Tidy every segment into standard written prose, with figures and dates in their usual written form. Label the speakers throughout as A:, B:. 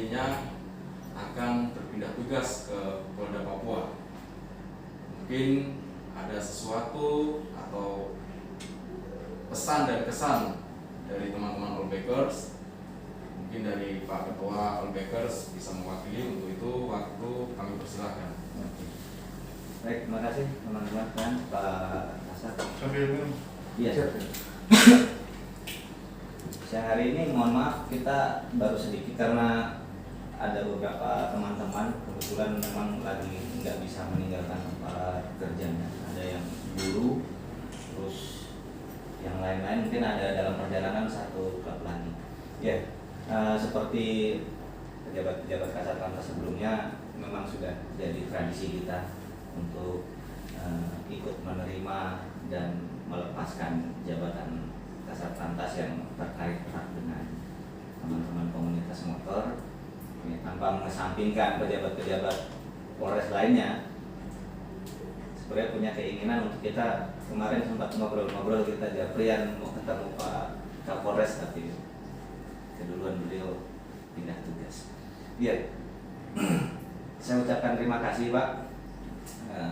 A: nantinya akan berpindah tugas ke Polda Papua. Mungkin ada sesuatu atau pesan dan kesan dari teman-teman All Bakers. Mungkin dari Pak Ketua All Bakers bisa mewakili. Untuk itu waktu kami persilahkan.
B: Baik, terima kasih teman-teman dan Pak Kasat.
C: Sambil minum.
B: Iya. Siang hari ini mohon maaf kita baru sedikit karena ada beberapa teman-teman kebetulan memang lagi nggak bisa meninggalkan tempat kerjanya. Ada yang guru, terus yang lain-lain mungkin ada dalam perjalanan satu klub lagi. Ya, seperti pejabat-pejabat Kasat Lantas sebelumnya memang sudah jadi tradisi kita untuk ikut menerima dan melepaskan jabatan Kasat Lantas yang terkait erat dengan teman-teman komunitas motor, ya, tanpa mengesampingkan pejabat-pejabat Polres lainnya. Sebenarnya punya keinginan untuk kita, kemarin sempat ngobrol-ngobrol kita Japrian mau ketemu Pak Kapolres, tapi keduluan beliau pindah tugas. Iya, saya ucapkan terima kasih Pak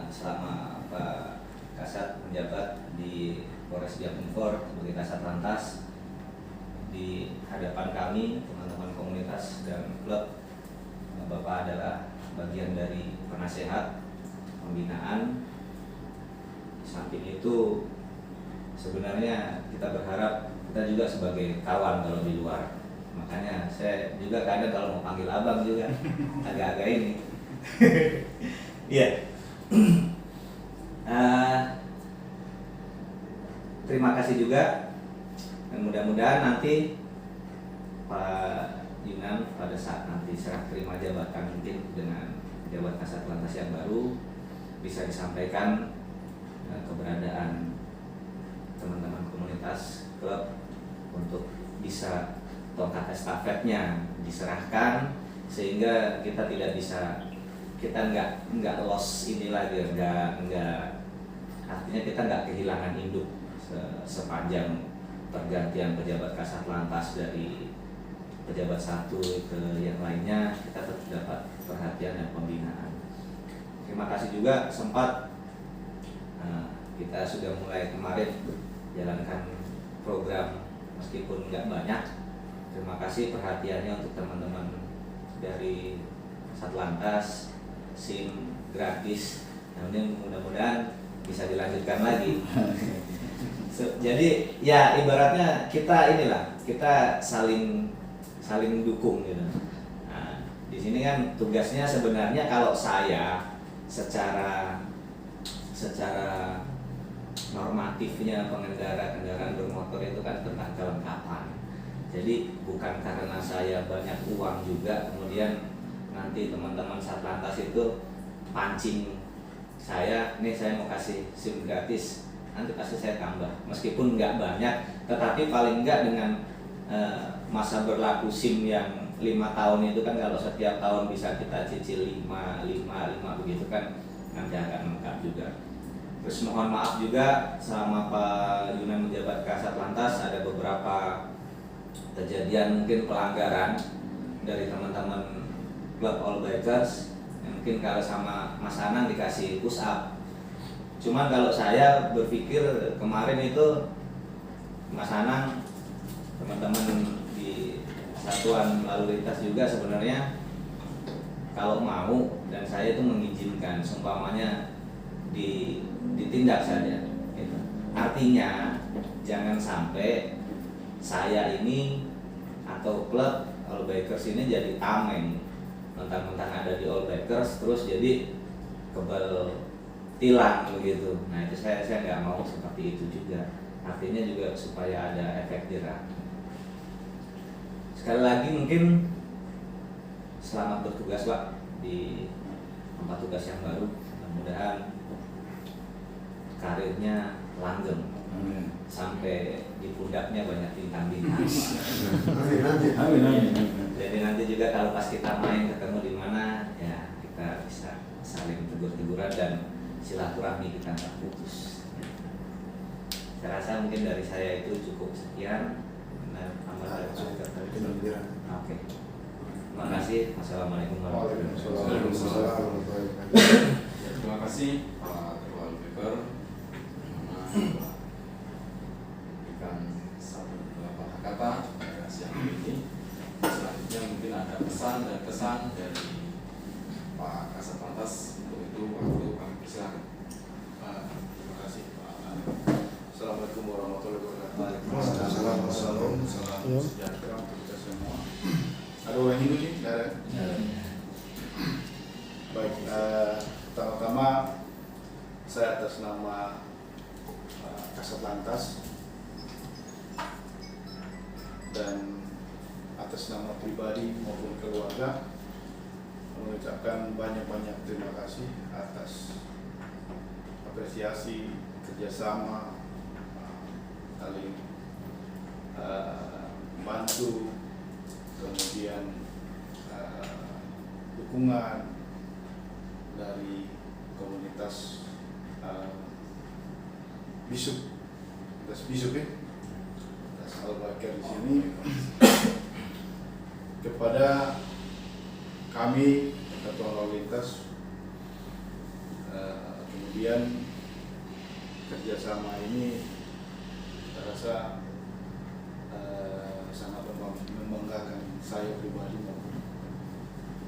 B: selama Pak Kasat menjabat di Polres Jatinegara sebagai Kasat Lantas. Di hadapan kami teman-teman komunitas dan klub, Bapak adalah bagian dari penasehat pembinaan. Di samping itu sebenarnya kita berharap kita juga sebagai kawan kalau di luar. Makanya saya juga kadang kalau mau panggil abang juga agak-agak ini. Iya. Terima kasih juga, dan mudah-mudahan nanti Pak Yunan pada saat nanti serah terima jabatan mungkin dengan pejabat Kasat Lantas yang baru bisa disampaikan keberadaan teman-teman komunitas klub untuk bisa tongkat estafetnya diserahkan, sehingga kita tidak bisa, kita nggak loss ini lagi, nggak artinya kita nggak kehilangan induk sepanjang pergantian pejabat Kasat Lantas dari pejabat satu ke yang lainnya. Kita tetap dapat perhatian dan pembinaan. Terima kasih juga sempat kita sudah mulai kemarin jalankan program meskipun nggak banyak. Terima kasih perhatiannya untuk teman-teman dari Satlantas, SIM gratis. Nah, ini mudah-mudahan bisa dilanjutkan lagi. Jadi ya ibaratnya kita saling dukung gitu. Nah, di sini kan tugasnya sebenarnya kalau saya secara normatifnya pengendara kendaraan bermotor itu kan tentang kelengkapan. Jadi bukan karena saya banyak uang juga kemudian nanti teman-teman Satlantas itu pancing saya, nih saya mau kasih SIM gratis, nanti pasti saya tambah meskipun nggak banyak, tetapi paling nggak dengan masa berlaku SIM yang 5 tahun itu kan, kalau setiap tahun bisa kita cicil 5 begitu kan nanti akan lengkap juga. Terus mohon maaf juga selama Pak Yunan menjabat Kasat Lantas ada beberapa kejadian mungkin pelanggaran dari teman-teman klub All Bakers. Mungkin kalau sama Mas Anang dikasih push up. Cuman kalau saya berpikir kemarin itu Mas Anang, teman-teman di satuan lalu lintas juga sebenarnya kalau mau dan saya itu mengizinkan seumpamanya ditindak saja gitu. Artinya jangan sampai saya ini atau klub All Bakers ini jadi tameng, mentang-mentang ada di All Bakers terus jadi kebal tilang begitu. Nah itu saya nggak mau seperti itu juga. Artinya juga supaya ada efek jerah. Sekali lagi mungkin selamat bertugas Pak di tempat tugas yang baru. Mudah-mudahan karirnya langgeng.
C: Amin.
B: Sampai di pundaknya banyak bintang-bintang.
C: Amin.
B: Jadi nanti juga kalau pas kita main ketemu di mana ya kita bisa saling tegur-teguran dan silaturahmi kita nggak putus. Saya rasa mungkin dari saya itu cukup sekian. Nah, tambah dari Oke. Terima kasih. Wassalamualaikum warahmatullahi wabarakatuh.
C: Waalaikumsalam warahmatullahi wabarakatuh.
A: Ya, terima kasih Pak Ketua LPPR mana memberikan satu dua patah kata pada siang hari ini. Selanjutnya mungkin ada pesan dan kesan dari Pak Kasat Lantas. Untuk itu waktu kami persilakan.
D: Terima kasih Pak. Assalamualaikum warahmatullahi wabarakatuh.
C: Waalaikumsalam.
D: Salam sejahtera untuk kita semua. Ada orang Hindu sih? Tidak ada? Baik, pertama-tama saya atas nama Kasat Lantas dan atas nama pribadi maupun keluarga mengucapkan banyak-banyak terima kasih atas apresiasi kerjasama, saling membantu, kemudian dukungan dari komunitas Bisub ya, Al-Bakir di sini kepada kami Ketua Lalu Lintas. Kemudian kerjasama ini saya rasa sangat membanggakan saya pribadi maupun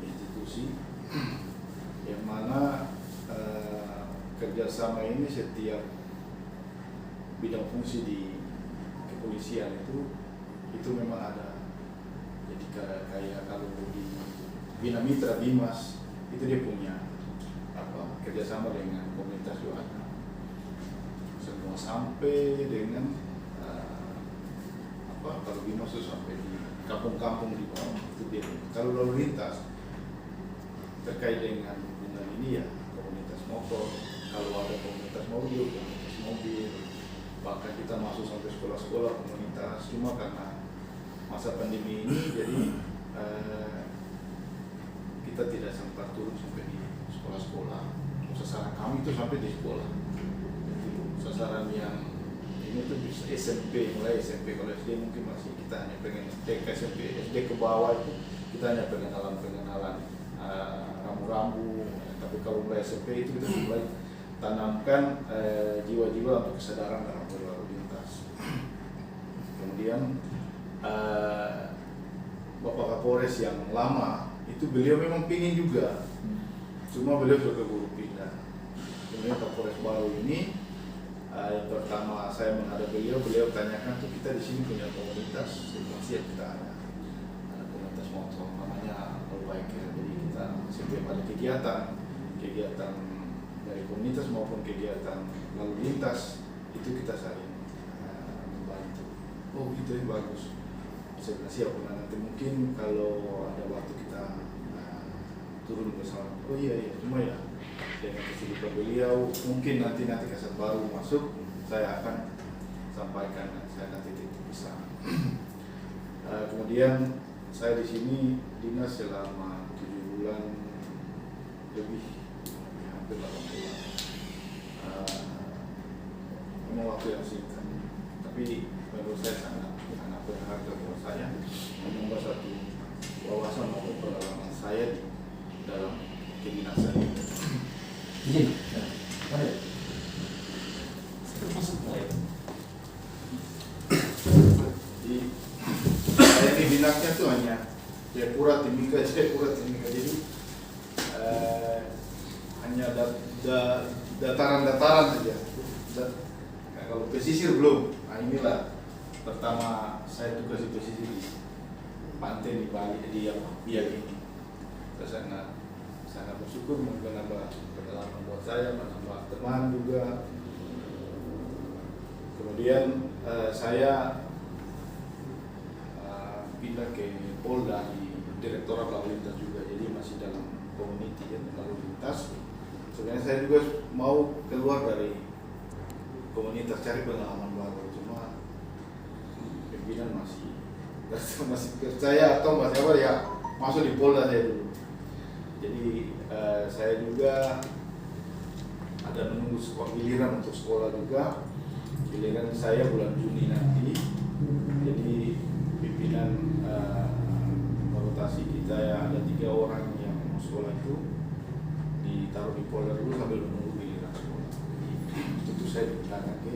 D: institusi, yang mana kerjasama ini setiap bidang fungsi di kepolisian itu memang ada. Jadi kayak kalau di Bina Mitra Bimas itu dia punya kerjasama dengan komunitas juga ada. Semua sampai dengan kalau Bimas itu sampai di kampung-kampung di bawah itu dia. Kalau lalu lintas terkait dengan hubungan ini ya komunitas motor, kalau ada komunitas mobil, bahkan kita masuk sampai sekolah-sekolah komunitas. Cuma karena masa pandemi ini jadi kita tidak sempat turun sampai di sekolah-sekolah. Sasaran kami itu sampai di sekolah. Jadi sasaran yang ini tuh bisa SMP, mulai SMP, kalau SD mungkin masih kita hanya pengen TK, SMP, SD ke bawah itu kita hanya pengenalan rambu-rambu. Tapi kalau mulai SMP itu kita mulai tanamkan jiwa-jiwa untuk kesadaran dalam berlalu lintas. Kemudian Bapak Kapolres yang lama itu beliau memang pingin juga, cuma beliau sudah keburu pindah. Kemudian Kapolres baru ini yang pertama saya menghadap beliau tanyakan tuh kita di sini punya komunitas, siap kita ada komunitas motor namanya Al-Bakir. Jadi kita setiap ada kegiatan dari komunitas maupun kegiatan lalu lintas itu kita saling membantu. Oh gitu ya, bagus. Saya bilang siap, nanti mungkin kalau ada waktu kita turun bersama. Oh iya, cuma ya dengan kesibukan beliau mungkin nanti Kasat baru masuk saya akan sampaikan, saya nanti titip pesan. Kemudian saya di sini dinas selama 7 bulan lebih, hampir 8 bulan. Memang waktu yang singkat, tapi menurut saya sangat berharga buat saya, menambah satu wawasan maupun pengalaman saya di dalam kedinasan ini. Jadi saya ini dinasnya tuh hanya Jayapura Timika, jadi hanya dataran-dataran saja. Kalau pesisir belum. Nah inilah pertama saya tugas di pesisir di pantai di Bali, di Biak ini. Terus sangat bersyukur menambah pengalaman buat saya, menambah teman juga. Kemudian saya pindah ke Polda di Direktorat Lalu Lintas juga, jadi masih dalam community ya, lalu lintas. Sebenarnya saya juga mau keluar dari komunitas cari pengalaman baru, cuma pimpinan masih percaya atau masih apa ya, masuk di Polda saya dulu. Jadi saya juga ada menunggu giliran untuk sekolah juga. Giliran saya bulan Juni nanti. Jadi pimpinan transportasi kita ya ada 3 orang yang mau sekolah itu ditaruh di Polda dulu sambil menunggu giliran sekolah. Jadi itu saya dimintakan ke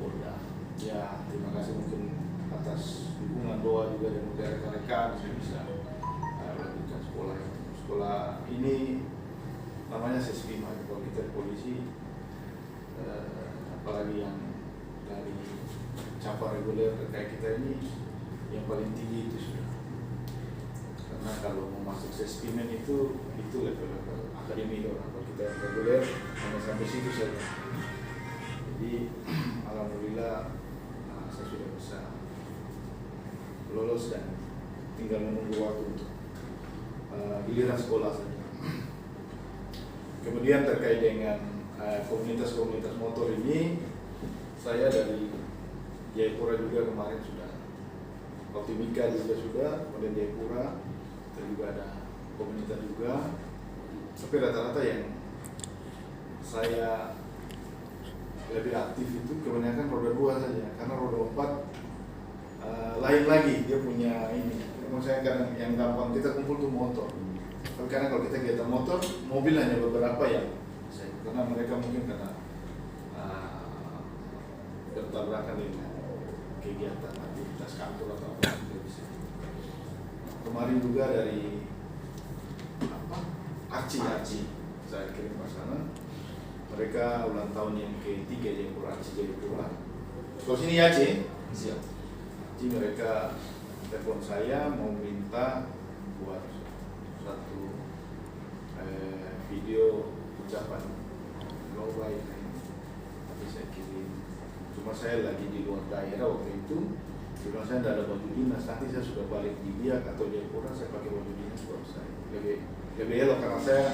D: Polda. Ya terima kasih mungkin atas dukungan doa juga dari rekan-rekan saya bisa lanjutkan sekolah itu. Sekolah ini namanya SESPIMA. Kalau kita di polisi apalagi yang dari cabang reguler terkait kita ini yang paling tinggi itu sudah. Karena kalau mau masuk SESPIMA itu level-level akademik orang. Kalau kita yang reguler hanya sampai situ saja. Jadi alhamdulillah saya sudah bisa lolos dan tinggal menunggu waktu untuk giliran sekolah saja. Kemudian terkait dengan komunitas-komunitas motor ini, saya dari Jayapura juga kemarin sudah, Optimika juga sudah, kemudian Jayapura, kita juga ada komunitas juga. Tapi rata-rata yang saya lebih aktif itu kebanyakan roda 2 saja, karena roda 4 lain lagi, dia punya ini. Maksudnya kadang yang gampang kita kumpul tuh motor. Tapi karena kalau kita kegiatan motor, mobil hanya beberapa yang karena mereka mungkin karena bertabrakan dengan kegiatan aktivitas kantor atau apa juga bisa. Kemarin juga dari Arci saya kirim ke sana. Mereka ulang tahun yang ke-3 Jayapura, Arci Jayapura. Kalau sini ya Ci?
A: Siap.
D: Jadi mereka telepon saya mau minta buat satu video ucapan low baik, tapi saya kirim. Cuma saya lagi di luar daerah waktu itu. Cuma saya tidak ada baju dinas. Nanti saya sudah balik di Biak atau Jayapura, saya pakai baju dinas baru saya lebih elok karena saya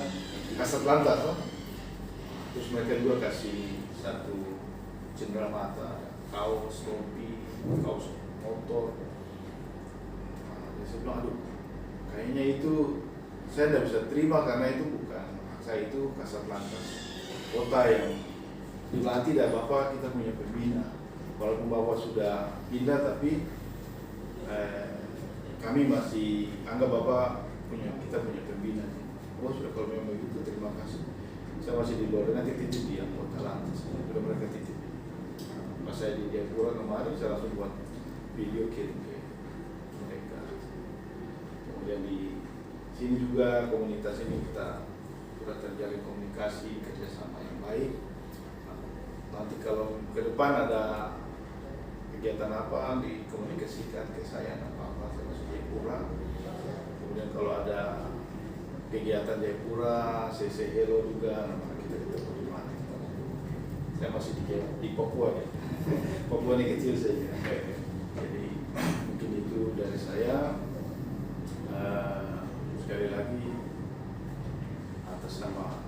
D: kasat lantas. Terus mereka juga kasih satu cenderamata, kaos, topi, kaos motor. Saya bilang, aduh, kayaknya itu saya tidak bisa terima karena itu bukan saya, itu kasat lantas kota yang dilatih dan Bapak kita punya pembina. Walaupun Bapak sudah pindah tapi kami masih anggap Bapak kita punya pembina. Oh sudah, kalau memang begitu terima kasih. Saya masih di luar, nanti titip di anggota lantas. Sudah mereka titip. Pas saya di Jayapura kemarin saya langsung buat video kirim ke mereka. Kemudian di sini juga komunitas ini kita sudah terjalin komunikasi kerjasama yang baik. Nanti kalau ke depan ada kegiatan apa dikomunikasikan ke saya apa saya masih Jayapura. Kemudian kalau ada kegiatan Jayapura, CC Hello juga, kita ketemu di mana. Saya masih di Papua ya. Papua ini kecil saja. Jadi mungkin itu dari saya. Sekali lagi atas nama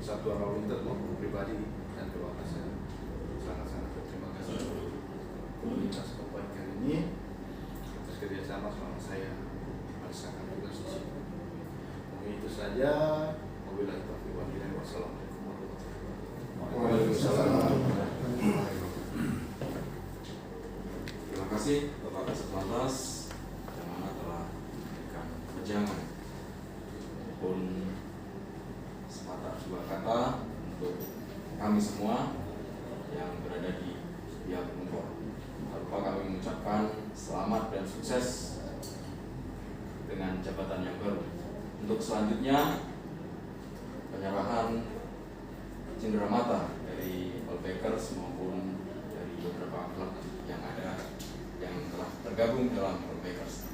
D: Satuan Lalu Lintas maupun pribadi dan keluarga saya sangat-sangat berterima kasih komunitas kebaikan ini atas kerjasama selama saya melaksanakan tugas di sini. Mungkin itu saja. Wabillahi taufiq wal hidayah. Wassalamualaikum warahmatullahi wabarakatuh.
A: Terima kasih Bapak Kasat Lantas yang mana telah memberikan wejangan maupun sepatah dua kata untuk kami semua yang berada di pihak Umpor. Tak lupa kami mengucapkan selamat dan sukses dengan jabatan yang baru. Untuk selanjutnya penyerahan cenderamata dari Polbakers maupun dari beberapa klub yang ada yang telah tergabung dalam Polbakers.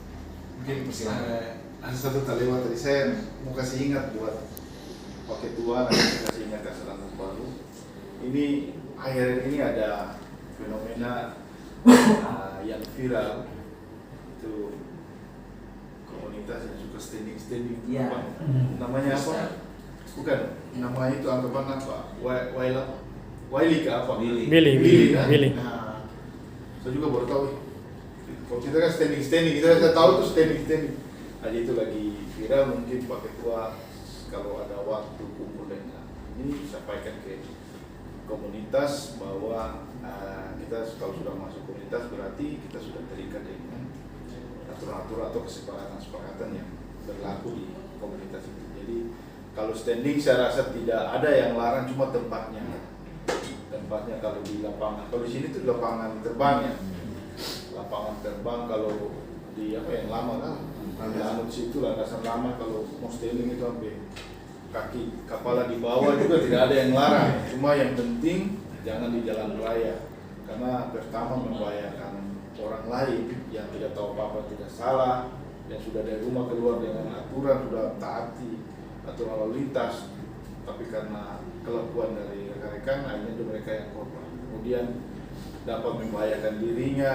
A: Mungkin persilakan.
D: Ada satu kalimat tadi saya mau kasih ingat buat pakai tua, nanti saya kasih ingat kasih lantas baru. Ini akhir ini ada fenomena yang viral itu komunitas yang suka standing
B: Ya.
D: apa? Namanya apa? Bukan, namanya itu anggapan apa? Willy ke apa?
E: Willy.
D: Kan? Nah, saya juga baru tahu. Kalau kita kan standing, kita tahu tuh standing. Aja itu lagi viral, mungkin pakai tua kalau ada waktu kumpul dengan ini sampaikan ke komunitas bahwa kita kalau sudah masuk komunitas berarti kita sudah terikat dengan aturan-aturan atau kesepakatan yang berlaku di komunitas itu. Jadi kalau standing saya rasa tidak ada yang larang, cuma tempatnya kalau di lapangan. Kalau di sini tuh lapangan terbang ya, lapangan terbang. Kalau di apa yang lama kan, lanut situ landasan lama. Kalau mau standing itu sampai kaki kepala di bawah juga tidak ada yang larang. Cuma yang penting jangan di jalan raya, karena pertama membahayakan orang lain yang tidak tahu apa-apa, tidak salah, yang sudah dari rumah keluar dengan aturan, sudah taati aturan lalu lintas, tapi karena kelakuan dari rekan-rekan akhirnya itu mereka yang korban, kemudian dapat membahayakan dirinya,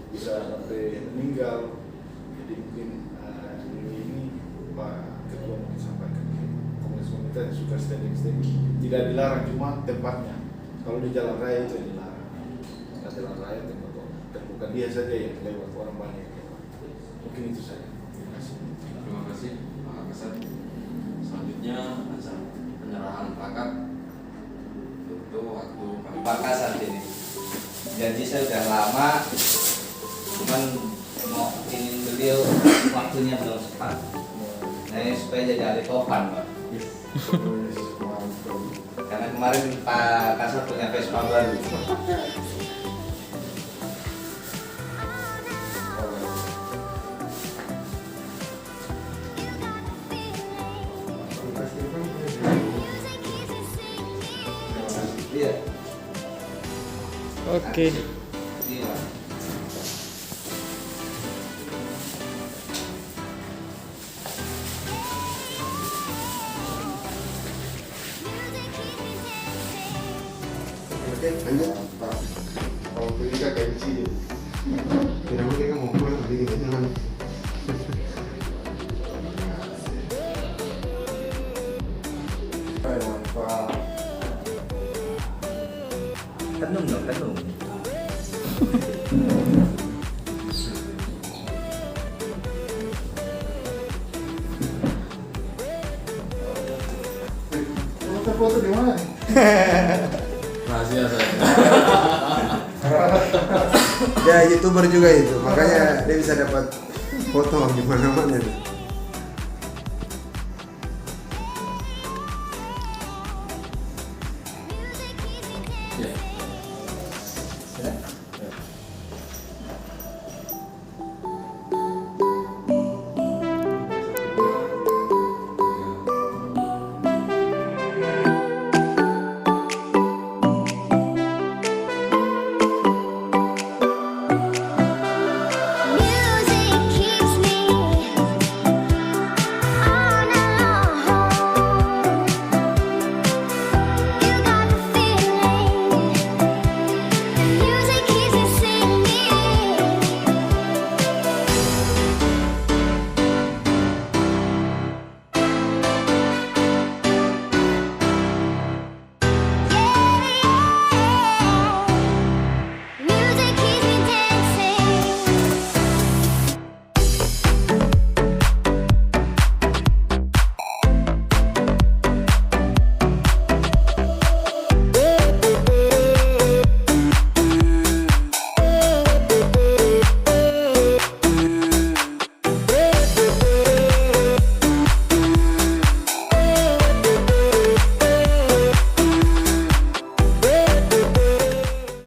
D: bisa sampai meninggal. Jadi mungkin ini Pak Ketua mungkin sampaikan komunitas yang suka standing tidak dilarang, cuma tempatnya. Kalau di jalan raya itu yang dilarang, nah, jalan raya tempat bukan dia saja yang lewat, orang banyak yang lewat. Mungkin itu saja.
A: Terima kasih Pak Kasat. Selanjutnya acara penyerahan plakat untuk waktu
B: Pak Kasat ini janji saya udah lama, cuman mau ingin beliau waktunya belum sempat. Nah ini supaya jadi ahli topan Pak. Karena kemarin Pak Kasat punya Vespa baru. Iya.
E: Oke.
B: Iya.
C: Lanjut Pak. Kalau kita kayak di sini, tidak mungkin kamu mau pulang hari ini dengan Pak.
B: Tenung dong, tenung.
C: Foto di mana nih?
A: rahasia saya.
C: Ya YouTuber juga itu, makanya dia bisa dapat foto di mana-mana nih.